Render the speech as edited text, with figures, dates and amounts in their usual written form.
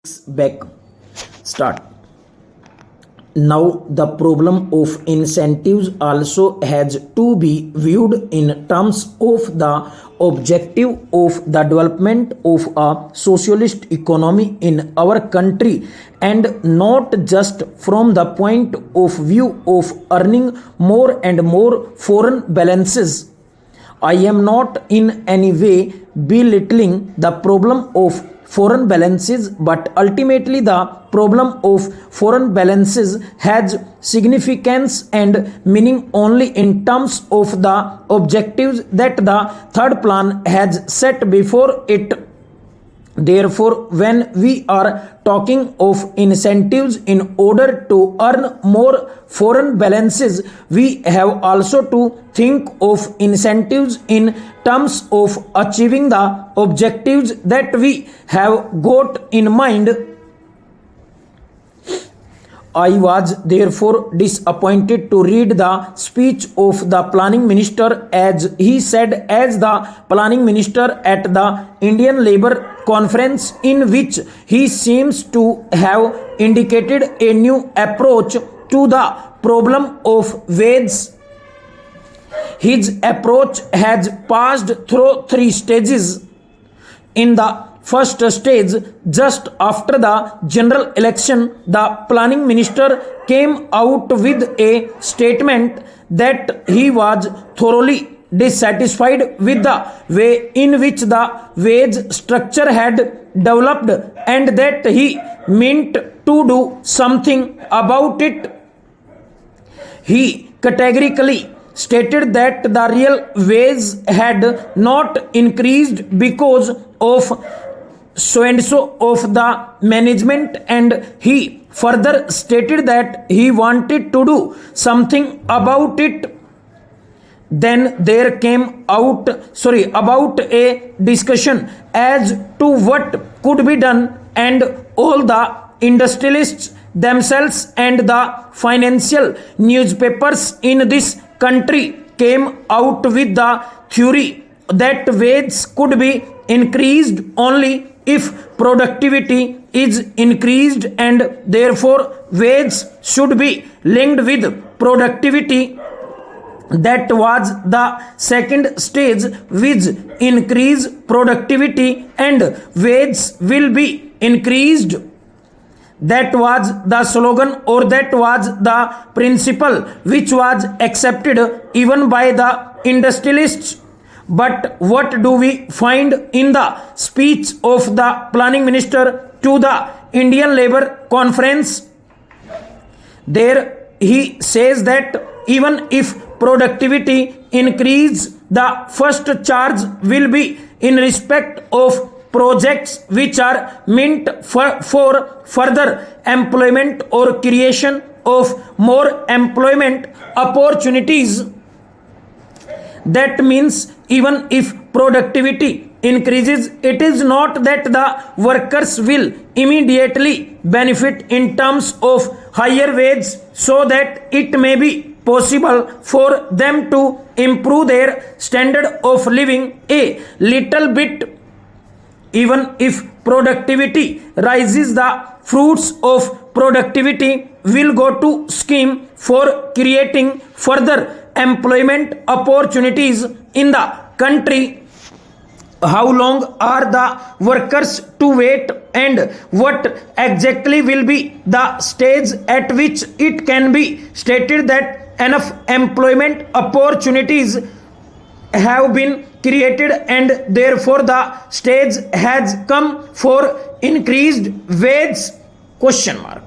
back. Start. Now the problem of incentives also has to be viewed in terms of the objective of the development of a socialist economy in our country and not just from the point of view of earning more and more foreign balances. I am not in any way belittling the problem of foreign balances, but ultimately the problem of foreign balances has significance and meaning only in terms of the objectives that the third plan has set before it. Therefore, when we are talking of incentives in order to earn more foreign balances, we have also to think of incentives in terms of achieving the objectives that we have got in mind. I was therefore disappointed to read the speech of the planning minister, as he said as the planning minister at the Indian Labour Conference, in which he seems to have indicated a new approach to the problem of wages. His approach has passed through three stages. In the first stage, just after the general election, the planning minister came out with a statement that he was thoroughly dissatisfied with the way in which the wage structure had developed and that he meant to do something about it. He categorically stated that the real wage had not increased because of so and so of the management, and he further stated that he wanted to do something about it. Then there came about a discussion as to what could be done, and all the industrialists themselves and the financial newspapers in this country came out with the theory that wages could be increased only if productivity is increased, and therefore wages should be linked with productivity. That was the second stage, which increase productivity and wages will be increased. That was the slogan, or that was the principle which was accepted even by the industrialists. But what do we find in the speech of the planning minister to the Indian Labour Conference? There he says that even if productivity increase, the first charge will be in respect of projects which are meant for further employment or creation of more employment opportunities. That means even if productivity increases, it is not that the workers will immediately benefit in terms of higher wage, so that it may be possible for them to improve their standard of living a little bit. Even if productivity rises, the fruits of productivity will go to scheme for creating further employment opportunities in the country. How long are the workers to wait, and what exactly will be the stage at which it can be stated that enough employment opportunities have been created and therefore the stage has come for increased wage? Question mark.